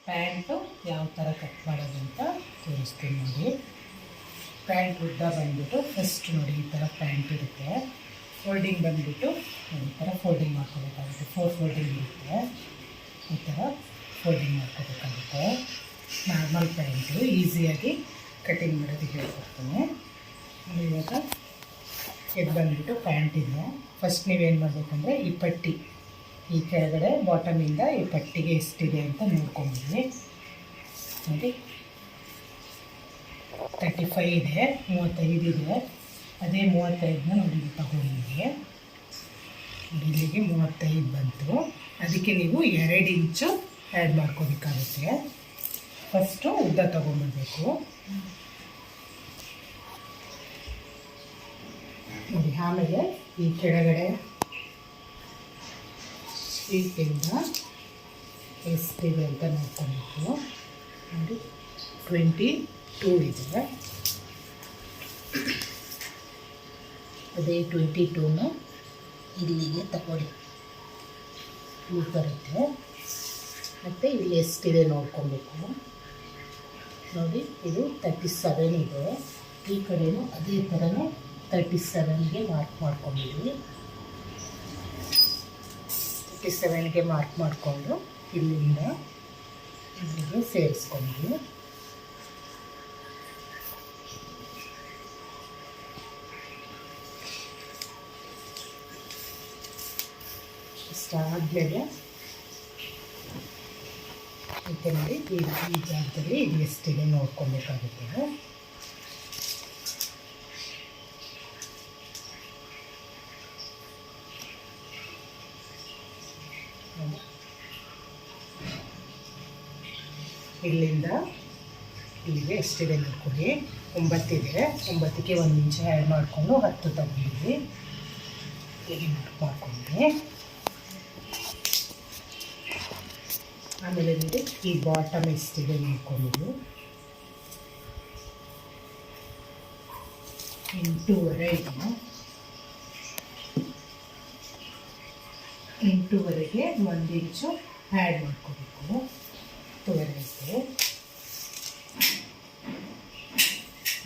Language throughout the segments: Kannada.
ಪ್ಯಾಂಟು ಯಾವ ಥರ ಕಟ್ ಮಾಡೋದು ಅಂತ ತೋರಿಸ್ತೀನಿ ನೋಡಿ. ಪ್ಯಾಂಟ್ ಉದ್ದ ಬಂದುಬಿಟ್ಟು ಫಸ್ಟ್ ನೋಡಿ ಈ ಥರ ಪ್ಯಾಂಟ್ ಇರುತ್ತೆ. ಫೋಲ್ಡಿಂಗ್ ಬಂದುಬಿಟ್ಟು ಈ ಥರ ಫೋಲ್ಡಿಂಗ್ ಮಾಡ್ಕೋಬೇಕಾಗುತ್ತೆ. 4 ಫೋಲ್ಡಿಂಗ್ ಇರುತ್ತೆ. ಈ ಥರ ಫೋಲ್ಡಿಂಗ್ ಮಾಡ್ಕೋಬೇಕಾಗುತ್ತೆ. ನಾರ್ಮಲ್ ಪ್ಯಾಂಟು ಈಸಿಯಾಗಿ ಕಟಿಂಗ್ ಮಾಡೋದಕ್ಕೆ ಹೇಳ್ಕೊಡ್ತೀನಿ. ಇವಾಗ ಇದು ಬಂದುಬಿಟ್ಟು ಪ್ಯಾಂಟ್ ಇದೆ. ಫಸ್ಟ್ ನೀವೇನು ಮಾಡಬೇಕಂದ್ರೆ ಈ ಪಟ್ಟಿ ಈ ಕೆಳಗಡೆ ಬಾಟಮಿಂದ ಈ ಪಟ್ಟಿಗೆ ಎಷ್ಟಿದೆ ಅಂತ ನೋಡ್ಕೊಂಡ್ವಿ ನೋಡಿ. 35 ಇದೆ, 35 ಇದೆ. ಅದೇ 35ನ ನೋಡಿ ತಗೊಂಡಿದ್ವಿ. ಇಲ್ಲಿಗೆ 35 ಬಂತು. ಅದಕ್ಕೆ ನೀವು 2 ಇಂಚು ಆ್ಯಡ್ ಮಾಡ್ಕೋಬೇಕಾಗುತ್ತೆ. ಫಸ್ಟು ಉದ್ದ ತೊಗೊಂಡ್ಬರ್ಬೇಕು ನೋಡಿ. ಆಮೇಲೆ ಈ ಕೆಳಗಡೆ ಶೀಟಿಂದ ಎಷ್ಟಿದೆ ಅಂತ ನೋಡ್ಕೊಬೇಕು ನೋಡಿ. 22 ಇದೆ. ಅದೇ 22ನ ಇಲ್ಲಿಗೆ ತಗೊಳ್ಳಿ, ಇಲ್ಲಿ ಬರುತ್ತೆ. ಮತ್ತು ಇಲ್ಲಿ ಎಷ್ಟಿದೆ ನೋಡ್ಕೊಬೇಕು ನೋಡಿ. ಇದು 37 ಇದೆ. ಈ ಕಡೆಯೂ ಅದೇ ಥರನೇ 37ಗೆ ಮಾರ್ಕ್ ಮಾಡ್ಕೊಂಡಿದ್ವಿ. 37ಗೆ ಮಾರ್ಕ್ ಮಾಡಿಕೊಂಡು ಇಲ್ಲಿಂದ ಇಲ್ಲಿಗೆ ಸೇರಿಸ್ಕೊಂಡ್ವಿ. ಇಷ್ಟಾದಮೇಲೆ ಮತ್ತೆ ನೋಡಿ ಈ ಜಾಗದಲ್ಲಿ ಇದು ಎಷ್ಟಿದೆ ನೋಡ್ಕೊಬೇಕಾಗುತ್ತೆ. ಇಲ್ಲಿಂದ ಇಲ್ಲಿಗೆ ಎಷ್ಟಿದೆ ನೋಡ್ಕೊಳ್ಳಿ. 9 ಇದೆ. 9ಕ್ಕೆ 1 ಇಂಚ್ ಆ್ಯಡ್ ಮಾಡಿಕೊಂಡು 10 ತಗೊಂಡಿದ್ವಿ. ಹೀಗೆ ಮಾಡ್ಕೊಂಡ್ವಿ. ಆಮೇಲೆ ನೋಡಿ ಈ ಬಾಟಮ್ ಎಷ್ಟಿದೆ ನೋಡ್ಕೊಂಡಿದ್ವಿ. 8.5 ಇದೆ. 8.5ಗೆ 1 ಇಂಚು ಆ್ಯಡ್ ಮಾಡ್ಕೋಬೇಕು. 8.5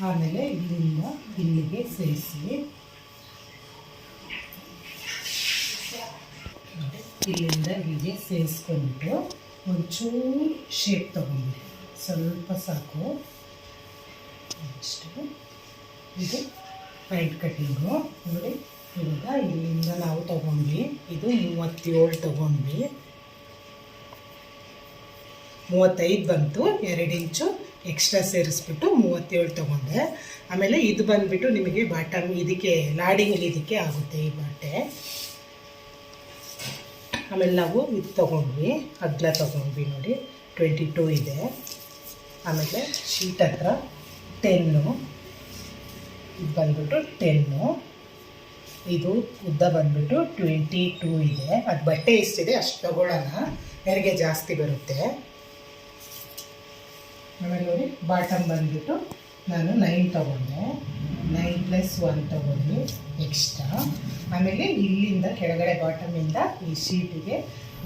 ಆಮೇಲೆ ಇಲ್ಲಿಂದ ಇಲ್ಲಿಗೆ ಸೇರಿಸಿ ಇಲ್ಲಿಂದ ಇಲ್ಲಿಗೆ ಸೇರಿಸ್ಕೊಂಡ್ಬಿಟ್ಟು ಒಂಚೂರು ಶೇಪ್ ತಗೊಂಡ್ಬಿಡಿ. ಸ್ವಲ್ಪ ಸಾಕು. ಇಷ್ಟು ಇದು ಪ್ಯಾಂಟ್ ಕಟ್ಟಿಂಗು ನೋಡಿ. ಇವಾಗ ಇಲ್ಲಿಂದ ನಾವು ತಗೊಂಡ್ವಿ. ಇದು 37 ತಗೊಂಡ್ವಿ. 35 ಬಂತು. 2 ಇಂಚು ಎಕ್ಸ್ಟ್ರಾ ಸೇರಿಸ್ಬಿಟ್ಟು 37 ತೊಗೊಂಡೆ. ಆಮೇಲೆ ಇದು ಬಂದುಬಿಟ್ಟು ನಿಮಗೆ ಬಾಟಮ್ ಇದಕ್ಕೆ ಲಾಡಿಂಗ್ ಇದಕ್ಕೆ ಆಗುತ್ತೆ ಈ ಬಟ್ಟೆ. ಆಮೇಲೆ ನಾವು ಇದು ತೊಗೊಂಡ್ವಿ, ಅಗ್ಲ ತೊಗೊಂಡ್ವಿ ನೋಡಿ. 22 ಇದೆ. ಆಮೇಲೆ ಶೀಟ್ ಹತ್ರ 10 ಇದು ಬಂದ್ಬಿಟ್ಟು 10. ಇದು ಉದ್ದ ಬಂದ್ಬಿಟ್ಟು 22 ಇದೆ. ಅದು ಬಟ್ಟೆ ಎಷ್ಟಿದೆ ಅಷ್ಟು ತೊಗೊಳ್ಳೋಣ, ಯಾರಿಗೆ ಜಾಸ್ತಿ ಬರುತ್ತೆ. ಆಮೇಲೆ ನೋಡಿ ಬಾಟಮ್ ಬಂದುಬಿಟ್ಟು ನಾನು 9 ತೊಗೊಂಡೆ. 9 + 1 ತೊಗೊಂಡು ಎಕ್ಸ್ಟ್ರಾ. ಆಮೇಲೆ ಇಲ್ಲಿಂದ ಕೆಳಗಡೆ ಬಾಟಮಿಂದ ಈ ಶೀಟಿಗೆ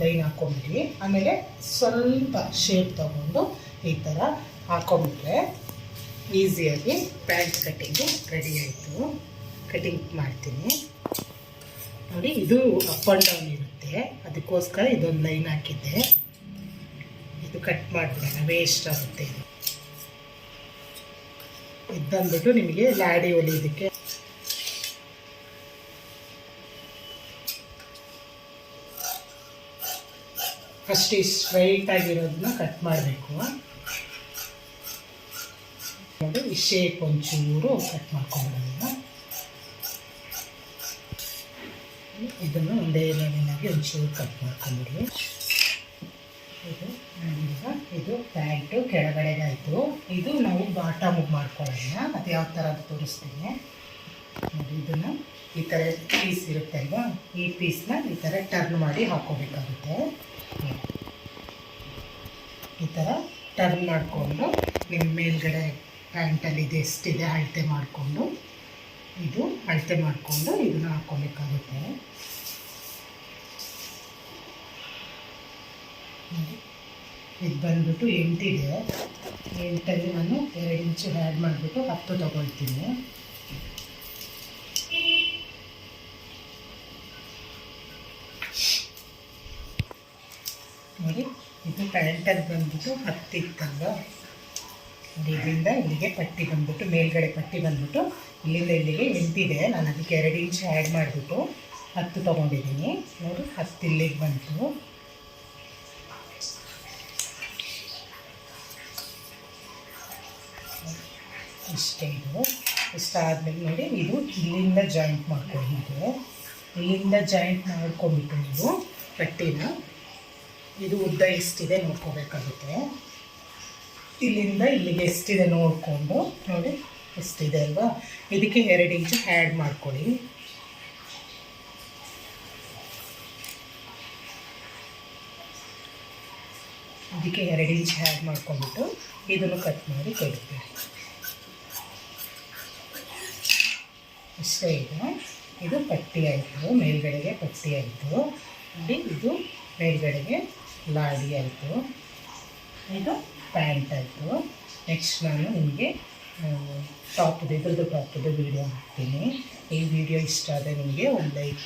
ಲೈನ್ ಹಾಕ್ಕೊಂಡ್ಬಿಡಿ. ಆಮೇಲೆ ಸ್ವಲ್ಪ ಶೇಪ್ ತೊಗೊಂಡು ಈ ಥರ ಹಾಕ್ಕೊಂಡ್ಬಿಟ್ರೆ ಈಸಿಯಾಗಿ ಪ್ಯಾಂಟ್ ಕಟ್ಟಿಂಗು ರೆಡಿ ಆಯಿತು. ಕಟಿಂಗ್ ಮಾಡ್ತೀನಿ ನೋಡಿ. ಇದು ಅಪ್ ಆ್ಯಂಡ್ ಡೌನ್ ಇರುತ್ತೆ, ಅದಕ್ಕೋಸ್ಕರ ಇದೊಂದು ಲೈನ್ ಹಾಕಿದ್ದೆ. ಇದು ಕಟ್ ಮಾಡಿಬಿಡೋಣ, ವೇಸ್ಟ್ ಆಗುತ್ತೆ. ಇದು ಬಂದ್ಬಿಟ್ಟು ನಿಮಗೆ ಲಾಡಿ ಹೊಲಿಯೋದಕ್ಕೆ ಫಸ್ಟ್ ಈ ಸ್ಟ್ರೈಟ್ ಆಗಿರೋದನ್ನ ಕಟ್ ಮಾಡಬೇಕು ನೋಡಿ. ಈ ಶೇಪ್ ಒಂಚೂರು ಕಟ್ ಮಾಡ್ಕೊಂಡ್ಬಿಡೋಣ. ಇದನ್ನು ಒಂದೇ ಲೈನಾಗಿ ಒಂಚೂರು ಕಟ್ ಮಾಡ್ಕೊಂಡ್ಬಿಡಿ. ಇದು ಪ್ಯಾಂಟು ಕೆಳಗಡೆಗಾಯಿತು. ಇದು ನಾವು ಬಾಟಮಿಗೆ ಮಾಡ್ಕೊಳ್ಳೋಣ. ಅದು ಯಾವ ಥರ ಅಂತ ತೋರಿಸ್ತೀನಿ ನೋಡಿ. ಇದನ್ನು ಈ ಥರ ಪೀಸ್ ಇರುತ್ತೆ ಅಲ್ವಾ, ಈ ಪೀಸ್ನ ಈ ಥರ ಟರ್ನ್ ಮಾಡಿ ಹಾಕ್ಕೋಬೇಕಾಗುತ್ತೆ. ಈ ಥರ ಟರ್ನ್ ಮಾಡಿಕೊಂಡು ನಿಮ್ಮ ಮೇಲ್ಗಡೆ ಪ್ಯಾಂಟಲ್ಲಿ ಇದು ಎಷ್ಟಿದೆ ಅಳತೆ ಮಾಡಿಕೊಂಡು ಇದು ಅಳತೆ ಮಾಡಿಕೊಂಡು ಇದನ್ನು ಹಾಕ್ಕೋಬೇಕಾಗುತ್ತೆ. ಇದು ಬಂದ್ಬಿಟ್ಟು 8 ಇದೆ. 8ಅಲ್ಲಿ ನಾನು 2 ಇಂಚು ಆ್ಯಡ್ ಮಾಡಿಬಿಟ್ಟು 10 ತೊಗೊಳ್ತೀನಿ. ನೋಡಿ, ಇದು ಪ್ಯಾಂಟಲ್ಲಿ ಬಂದ್ಬಿಟ್ಟು 10 ಇತ್ತಲ್ವ, ಇಲ್ಲಿಂದ ಇಲ್ಲಿಗೆ ಪಟ್ಟಿ ಬಂದ್ಬಿಟ್ಟು ಮೇಲ್ಗಡೆ ಪಟ್ಟಿ ಬಂದ್ಬಿಟ್ಟು ಇಲ್ಲಿಂದ ಇಲ್ಲಿಗೆ 8 ಇದೆ. ನಾನು ಅದಕ್ಕೆ 2 ಇಂಚು ಆ್ಯಡ್ ಮಾಡಿಬಿಟ್ಟು 10 ತೊಗೊಂಡಿದ್ದೀನಿ. ನೋಡಿ, 10 ಇಲ್ಲಿಗೆ ಬಂತು. ಇಷ್ಟೇ. ಇಷ್ಟಾದಮೇಲೆ ನೋಡಿ, ಇದು ಇಲ್ಲಿಂದ ಜಾಯಿಂಟ್ ಮಾಡ್ಕೊಳ್ಳಿ. ಹೀಗೆ ಇಲ್ಲಿಂದ ಜಾಯಿಂಟ್ ಮಾಡ್ಕೊಂಡ್ಬಿಟ್ಟು ನೀವು ಪಟ್ಟಿನ, ಇದು ಉದ್ದ ಎಷ್ಟಿದೆ ನೋಡ್ಕೋಬೇಕಾಗುತ್ತೆ. ಇಲ್ಲಿಂದ ಇಲ್ಲಿಗೆ ಎಷ್ಟಿದೆ ನೋಡಿಕೊಂಡು, ನೋಡಿ ಎಷ್ಟಿದೆ ಅಲ್ವಾ, ಇದಕ್ಕೆ 2 ಇಂಚು ಆ್ಯಡ್ ಮಾಡ್ಕೊಳ್ಳಿ. ಇದಕ್ಕೆ 2 ಇಂಚ್ ಆ್ಯಡ್ ಮಾಡ್ಕೊಂಡ್ಬಿಟ್ಟು ಇದನ್ನು ಕಟ್ ಮಾಡಿ ಕೊಡ್ತೀವಿ. ಇಷ್ಟೇ ಇದೆ. ಇದು ಪಟ್ಟಿ ಆಯಿತು, ಮೇಲ್ಗಡೆಗೆ ಪಟ್ಟಿ ಆಯಿತು. ನೋಡಿ, ಇದು ಮೇಲ್ಗಡೆಗೆ ಲಾಡಿ ಆಯಿತು. ಇದು ಪ್ಯಾಂಟ್ ಆಯಿತು. ನೆಕ್ಸ್ಟ್ ನಾನು ನಿಮಗೆ ಟಾಪ್ದು, ಇದ್ರದ್ದು ಟಾಪ್ದು ವೀಡಿಯೋ ಹಾಕ್ತೀನಿ. ಈ ವಿಡಿಯೋ ಇಷ್ಟ ಆದರೆ ನಿಮಗೆ ಒಂದು ಲೈಕ್